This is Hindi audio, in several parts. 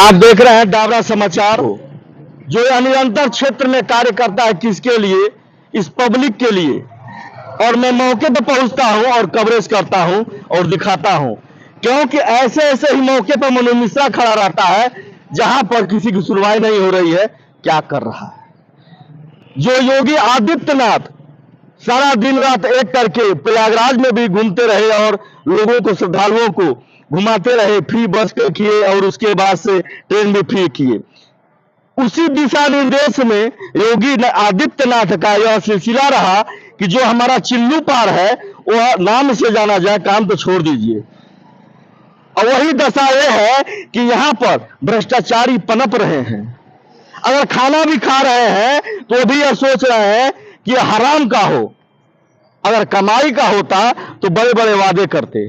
आप देख रहे हैं डाबरा समाचार, जो यह निरंतर क्षेत्र में कार्य करता है। किसके लिए? इस पब्लिक के लिए। और मैं मौके पर पहुंचता हूं और कवरेज करता हूं और दिखाता हूं, क्योंकि ऐसे ऐसे ही मौके पर मनोज मिश्रा खड़ा रहता है जहां पर किसी की सुनवाई नहीं हो रही है। क्या कर रहा है जो योगी आदित्यनाथ सारा दिन रात एक करके प्रयागराज में भी घूमते रहे और लोगों को, श्रद्धालुओं को घुमाते रहे, फ्री बस किए और उसके बाद से ट्रेन भी फ्री किए। उसी दिशा निर्देश में योगी आदित्यनाथ का यह सिलसिला रहा कि जो हमारा चिल्लू पार है वह नाम से जाना जाए, काम तो छोड़ दीजिए। और वही दशा यह है कि यहाँ पर भ्रष्टाचारी पनप रहे हैं। अगर खाना भी खा रहे हैं तो भी यह सोच रहे हैं कि हराम का हो। अगर कमाई का होता तो बड़े बड़े वादे करते,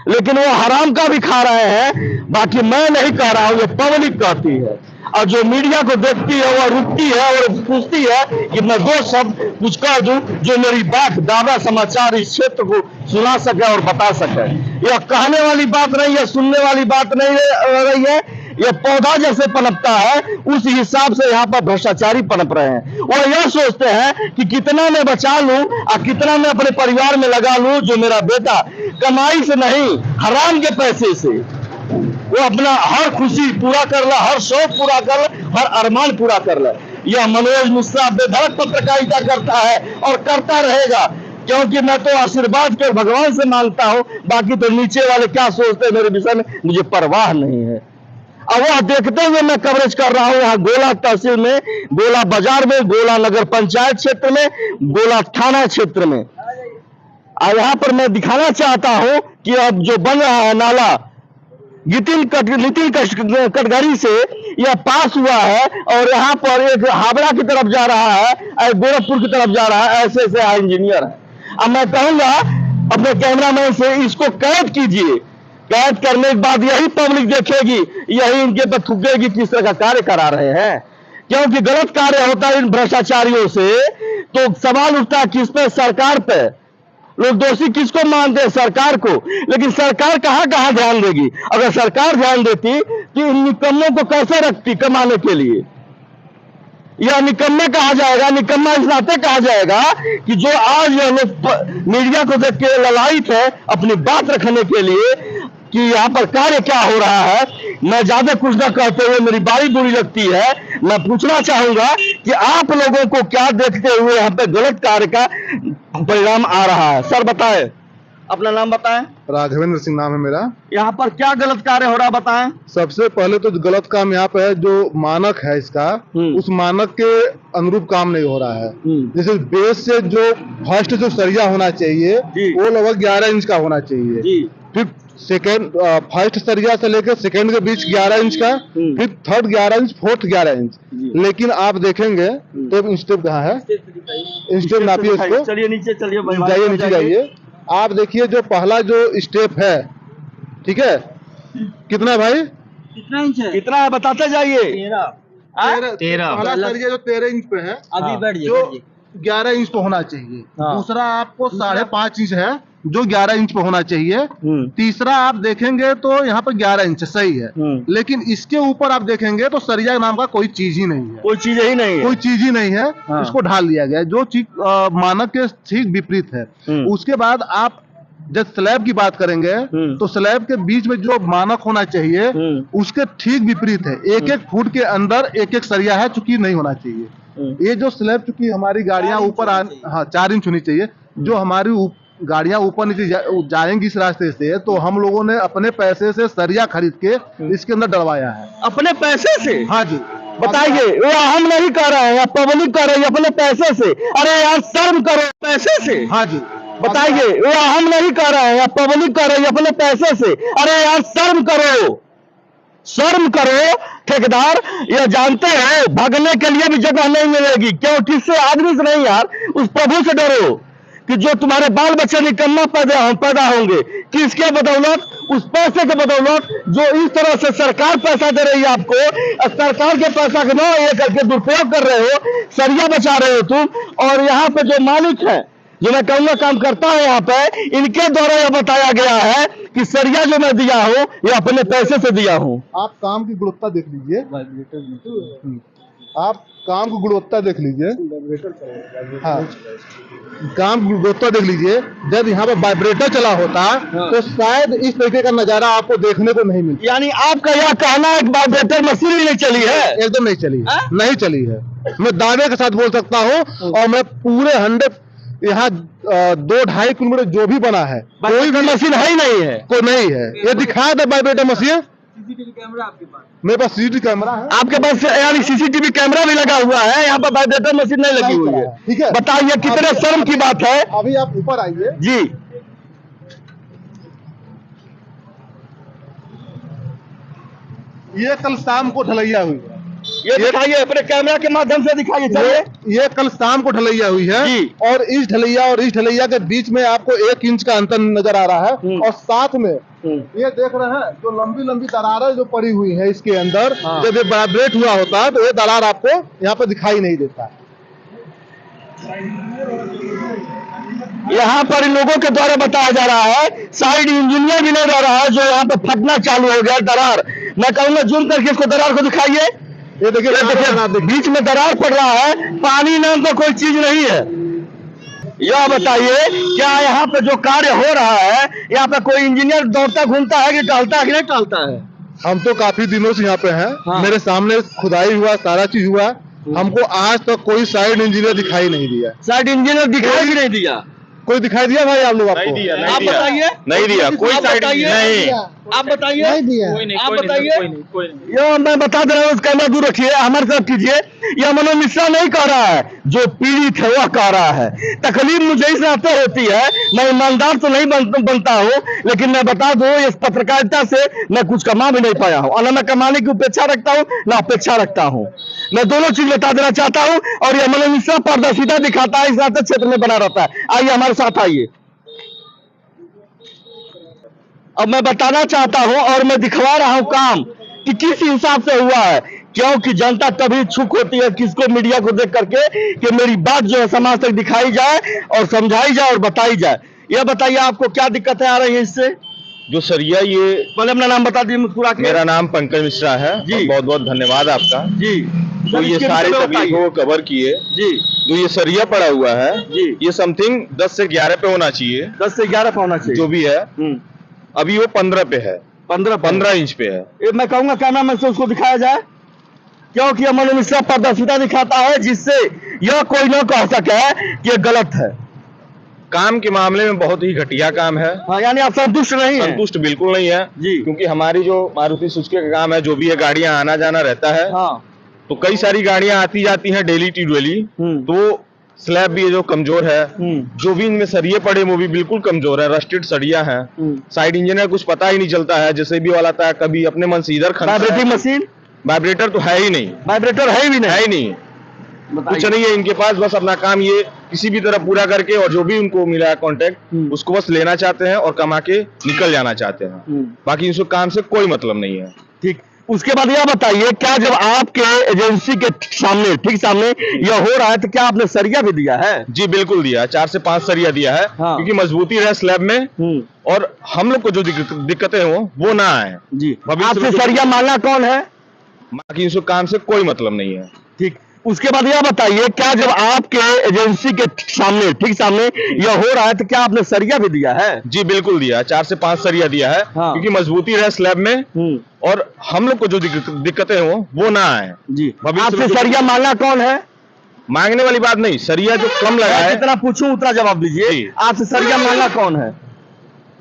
लेकिन वो हराम का भी खा रहे हैं। बाकी मैं नहीं कह रहा हूं, ये पब्लिक कहती है। और जो मीडिया को देखती है वह रुकती है और पूछती है कि मैं दो शब्द कुछ कह दूं जो मेरी बात डाबरा समाचार इस क्षेत्र को सुना सके और बता सके। यह कहने वाली बात नहीं है, सुनने वाली बात नहीं रही है। यह पौधा जैसे पनपता है उस हिसाब से यहाँ पर भ्रष्टाचारी पनप रहे हैं। वो यह सोचते हैं कि कितना मैं बचा लूं और कितना मैं अपने परिवार में लगा लूं, जो मेरा बेटा कमाई से नहीं हराम के पैसे से वो अपना हर खुशी पूरा कर ला, हर शौक पूरा कर ला, हर अरमान पूरा कर ला। यह मनोज मिश्रा बेधड़क पत्रकारिता करता है और करता रहेगा, क्योंकि मैं तो आशीर्वाद के भगवान से मांगता हूं। बाकी तो नीचे वाले क्या सोचते हैं मेरे विषय में मुझे परवाह नहीं है। अब वह देखते हुए मैं कवरेज कर रहा हूं यहाँ गोला तहसील में, गोला बाजार में, गोला नगर पंचायत क्षेत्र में, गोला थाना क्षेत्र में। और यहाँ पर मैं दिखाना चाहता हूं कि अब जो बन रहा है नाला नितिन गडकरी से यह पास हुआ है और यहाँ पर एक हावड़ा की तरफ जा रहा है, गोरखपुर की तरफ जा रहा है। ऐसे ऐसे इंजीनियर है। अब मैं कहूंगा अपने कैमरामैन से इसको कैद कीजिए। कैद करने के बाद यही पब्लिक देखेगी, यही इनके पर थूकेगी किस तरह का कार्य करा रहे हैं। क्योंकि गलत कार्य होता है इन भ्रष्टाचारियों से तो सवाल उठता है किस पे? सरकार पे। लोग दोषी किसको मानते हैं? सरकार को। लेकिन सरकार कहां कहां ध्यान देगी? अगर सरकार ध्यान देती तो इन निकम्मों को कैसे रखती कमाने के लिए? यह निकम्मे कहा जाएगा, निकम्मा इस नाते कहा जाएगा कि जो आज यह लोग मीडिया को देख के ललायित है अपनी बात रखने के लिए कि यहाँ पर कार्य क्या हो रहा है। मैं ज्यादा कुछ न कहते हुए, मेरी बारी बुरी लगती है, मैं पूछना चाहूंगा कि आप लोगों को क्या देखते हुए यहाँ पे गलत कार्य का परिणाम आ रहा है? सर बताएं, अपना नाम बताएं। राघवेंद्र सिंह नाम है मेरा। यहाँ पर क्या गलत कार्य हो रहा है बताएं। सबसे पहले तो गलत काम यहाँ पे है, जो मानक है इसका उस मानक के अनुरूप काम नहीं हो रहा है। जैसे बेस से जो फर्स्ट जो सरिया होना चाहिए वो लगभग 11 इंच का होना चाहिए। फिर सेकेंड फर्स्ट सरिया से लेकर सेकेंड के बीच 11 इंच का, फिर थर्ड 11 इंच, फोर्थ 11 इंच। लेकिन आप देखेंगे तो स्टेप कहाँ है? स्टेप नापिए इसको। चलिए नीचे चलिए, जाइए नीचे जाइए। आप देखिए जो पहला जो स्टेप है, ठीक है, कितना भाई? कितना इंच है? कितना है बताते जाइए। 13 पहला सरिया जो 13 इंच पे है, अभी बढ़ जो 11 इंच पे होना चाहिए। दूसरा आपको 5.5 इंच है जो 11 इंच पे होना चाहिए। तीसरा आप देखेंगे तो यहाँ पे 11 इंच सही है। लेकिन इसके ऊपर आप देखेंगे तो सरिया नाम का कोई चीज ही नहीं है। कोई चीज ही नहीं है, कोई चीज ही नहीं है। इसको ढाल दिया गया जो चीज मानक के ठीक विपरीत है। उसके बाद आप जब स्लैब की बात करेंगे तो स्लैब के बीच में जो मानक होना चाहिए उसके ठीक विपरीत है। एक एक फुट के अंदर एक एक सरिया है, चूंकि नहीं होना चाहिए। ये जो स्लैब, चूंकि हमारी गाड़ियां ऊपर 4 इंच होनी चाहिए, जो हमारी गाड़ियां ऊपर नीचे जाएंगी इस रास्ते से, तो हम लोगों ने अपने पैसे से सरिया खरीद के इसके अंदर डलवाया है। अपने पैसे से? हाँ जी। बताइए, वो हम नहीं कर रहे हैं, पब्लिक कर रही है अपने पैसे से। अरे यार शर्म करो, पैसे से। हाँ जी। बताइए, वो हम नहीं कर रहे हैं, पब्लिक कर रही है अपने पैसे से। अरे यार शर्म करो, शर्म करो। ठेकेदार यह जानते हैं भागने के लिए भी जगह नहीं मिलेगी। क्यों? किससे? आदमी से नहीं यार, उस प्रभु से डरो कि जो तुम्हारे बाल बच्चे निकम्मा पैदा होंगे। किसके बदौलत? उस पैसे के बदौलत जो इस तरह से सरकार पैसा दे रही है आपको। सरकार के पैसा के ये करके दुरुपयोग कर रहे हो, सरिया बचा रहे हो तुम। और यहाँ पे जो मालिक है जो मैं कहूंगा काम करता है यहाँ पे, इनके द्वारा यह बताया गया है कि सरिया जो मैं दिया हूँ ये अपने पैसे से दिया हूँ। आप काम की गुणवत्ता देख लीजिए, आप काम की गुणवत्ता देख लीजिए। हाँ, काम की गुणवत्ता देख लीजिए। जब यहाँ पे वाइब्रेटर चला होता तो शायद इस तरीके का नजारा आपको देखने को नहीं मिलता। यानी आपका यह कहना है कि वाइब्रेटर मशीन भी नहीं चली है? एकदम नहीं चली है, नहीं चली है। मैं दावे के साथ बोल सकता हूँ, और मैं पूरे 100 यहाँ 2-2.5 किलोमीटर जो भी बना है कोई भी मशीन है ही नहीं है, कोई नहीं है। ये दिखाया था वाइब्रेटर मशीन। सीसीटीवी कैमरा आपके पास? मेरे पास सीसीटीवी कैमरा है। आपके पास यानी सीसीटीवी कैमरा भी लगा हुआ है, यहाँ पर वाइब्रेटर मशीन नहीं लगी हुई है। ठीक है, बताइए कितने शर्म की बात है। अभी आप ऊपर आइए जी, ये कल शाम को ढलैया हुई है। ये दिखाइए अपने कैमरा के माध्यम से दिखाइए। चलिए, ये कल शाम को ढलैया हुई है जी। और इस ढलैया के बीच में आपको 1 इंच का अंतर नजर आ रहा है। और साथ में ये देख रहे हैं जो लंबी लंबी दरारें जो पड़ी हुई है इसके अंदर, जब ये वाइब्रेट हुआ होता है तो ये दरार आपको यहाँ पे दिखाई नहीं देता। यहाँ पर इन लोगों के द्वारा बताया जा रहा है, साइड इंजीनियर भी नहीं रह रहा है, जो यहाँ पे फटना चालू हो गया दरार। मैं कहूंगा जूम करके इसको दरार को दिखाइए। ये देखिए बीच में दरार पड़ रहा है, पानी नाम तो कोई चीज नहीं है। यह बताइए क्या यहाँ पे जो कार्य हो रहा है, यहाँ पे कोई इंजीनियर दौड़ता घूमता है कि टहलता है कि नहीं टहलता है? हम तो काफी दिनों से यहाँ पे हैं। हाँ। मेरे सामने खुदाई हुआ, सारा चीज हुआ। हमको आज तक कोई साइड इंजीनियर दिखाई नहीं दिया। साइड इंजीनियर दिखाई भी नहीं दिया। कोई दिखाई दिया भाई आप लोग? आपको आप बताइए। नहीं दिया कोई साइड नहीं। आप बताइए। नहीं दिया। कोई नहीं, आप कोई नहीं, बताइए। कोई नहीं, कोई नहीं। यो मैं बता दे रहा हूँ, कैमरा दूर रखिए, हमारे साथ कीजिए। यह मनोज मिश्रा नहीं कह रहा है, जो पीड़ित है वह कह रहा है। तकलीफ मुझे इस नाते होती है, मैं ईमानदार तो नहीं बनता हूँ, लेकिन मैं बता दूं इस पत्रकारिता से मैं कुछ कमा भी नहीं पाया हूँ। और न मैं कमाने की उपेक्षा रखता हूँ न अपेक्षा रखता हूँ। मैं दोनों चीज बता देना चाहता हूँ। और यह मनोज मिश्रा पारदर्शिता दिखाता है, इस नाते क्षेत्र में बना रहता है। आइए हमारे साथ आइए। अब मैं बताना चाहता हूं और मैं दिखवा रहा हूं काम कि किस हिसाब से हुआ है, क्योंकि जनता तभी छुक होती है किसको, मीडिया को देख करके, कि मेरी बात जो है समाज तक दिखाई जाए और समझाई जाए और बताई जाए। यह बताइए आपको क्या दिक्कतें आ रही हैं इससे? जो सरिया ये, पहले अपना नाम बता दीजिए मुस्कुरा के। मेरा नाम पंकज मिश्रा है जी। बहुत बहुत धन्यवाद आपका जी। तो ये सारे तकलीफों को कवर किए। जी। जो ये सरिया पड़ा हुआ है जी। ये समथिंग 10 से 11 पे होना चाहिए। 10 से 11 पे होना चाहिए जो भी है अभी वो 15 पे है। 15 इंच पे है। ये मैं कहूंगा कैमरा मैन से उसको दिखाया जाए, क्योंकि यह मनोज मिश्रा पारदर्शिता दिखाता है, जिससे यह कोई न कह सके कि ये गलत है। काम के मामले में बहुत ही घटिया काम है। हाँ, यानी आप संतुष्ट नहीं हैं? संतुष्ट बिल्कुल नहीं है जी। क्योंकि हमारी जो मारुति सुजुकी का काम है, जो भी है गाड़ियां आना जाना रहता है। हाँ। तो कई सारी गाड़ियां आती जाती हैं डेली टू डेली। तो स्लैब भी है जो कमजोर है। जो भी इनमें सरिये पड़े वो भी बिल्कुल कमजोर है, रस्टेड सरिया है। साइड इंजीनियर कुछ पता ही नहीं चलता है, जैसे भी वाला था कभी अपने मन से इधर वाइब्रेटिंग मशीन, वाइब्रेटर तो है ही नहीं। वाइब्रेटर है भी नहीं, है ही नहीं, कुछ नहीं है इनके पास। बस अपना काम ये किसी भी तरह पूरा करके और जो भी उनको मिला है कॉन्ट्रैक्ट उसको बस लेना चाहते हैं और कमा के निकल जाना चाहते हैं। बाकी इनसे काम से कोई मतलब नहीं है। ठीक। उसके बाद यह बताइए, क्या जब आपके एजेंसी के सामने, ठीक सामने यह हो रहा है, तो क्या आपने सरिया भी दिया है? जी बिल्कुल दिया है, 4 से 5 सरिया दिया है। हाँ। क्योंकि मजबूती रहे स्लैब में और हम लोग को जो दिक्कतें हो वो ना आए। जी। भविष्य में आपसे सरिया मांगा कौन है? बाकी इनसे काम से कोई मतलब नहीं है। ठीक। उसके बाद यह बताइए, क्या जब आपके एजेंसी के सामने, ठीक सामने यह हो रहा है, तो क्या आपने सरिया भी दिया है? जी बिल्कुल दिया है, 4 से 5 सरिया दिया है। हाँ। क्योंकि मजबूती रहे स्लैब में और हम लोग को जो दिक्कतें हो वो ना आए। जी। भविष्य आपसे में सरिया मांगा कौन है? मांगने वाली बात नहीं, सरिया जो कम लगा है। जितना पूछूं उतना जवाब दीजिए। आपसे सरिया मांगा कौन है?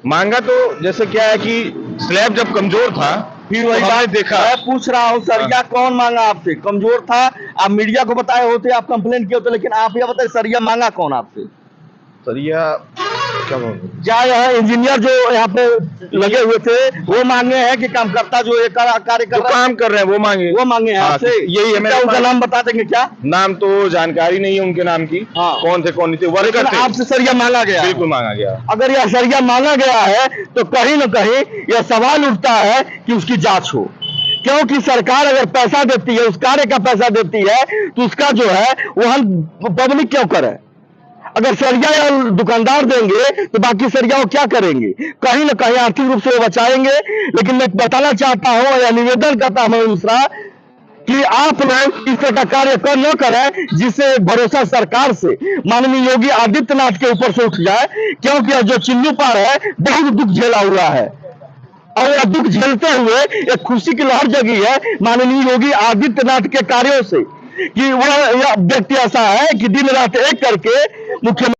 मांगा तो जैसे क्या है कि स्लैब जब कमजोर था फिर वही बात देखा। मैं पूछ रहा हूँ, सरिया कौन मांगा आपसे? कमजोर था, आप मीडिया को बताए होते, आप कंप्लेंट किए होते, लेकिन आप ये बताइए सरिया मांगा कौन आपसे? सरिया क्या यह इंजीनियर जो यहाँ पे लगे हुए थे वो मांगे हैं कि कामकर्ता जो एक कार्य कर काम कर रहे हैं वो मांगे? वो मांगे हैं आपसे? यही है। क्या उनका नाम बता देंगे क्या? नाम तो जानकारी नहीं है उनके नाम की। हाँ। कौन थे कौन नहीं थे, वर्कर थे। आपसे सरिया मांगा गया? बिल्कुल मांगा गया। अगर यह सरिया मांगा गया है तो कहीं न कहीं यह सवाल उठता है कि उसकी जांच हो, क्योंकि सरकार अगर पैसा देती है, उस कार्य का पैसा देती है, तो उसका जो है वो हम पब्लिक क्यों करे? अगर सरिया या दुकानदार देंगे तो बाकी सरिया वो क्या करेंगे? कहीं ना कहीं आर्थिक रूप से वो बचाएंगे। लेकिन मैं बताना चाहता हूं या निवेदन करता हूं मिश्रा कि आप लोग इस तरह का कार्य न करें जिससे भरोसा सरकार से माननीय योगी आदित्यनाथ के ऊपर से उठ जाए, क्योंकि जो चिल्लू पार है बहुत दुख झेला हुआ है और यह दुख झेलते हुए एक खुशी की लहर जगी है माननीय योगी आदित्यनाथ के कार्यों से कि वह व्यक्ति ऐसा है कि दिन रात एक करके मुख्यमंत्री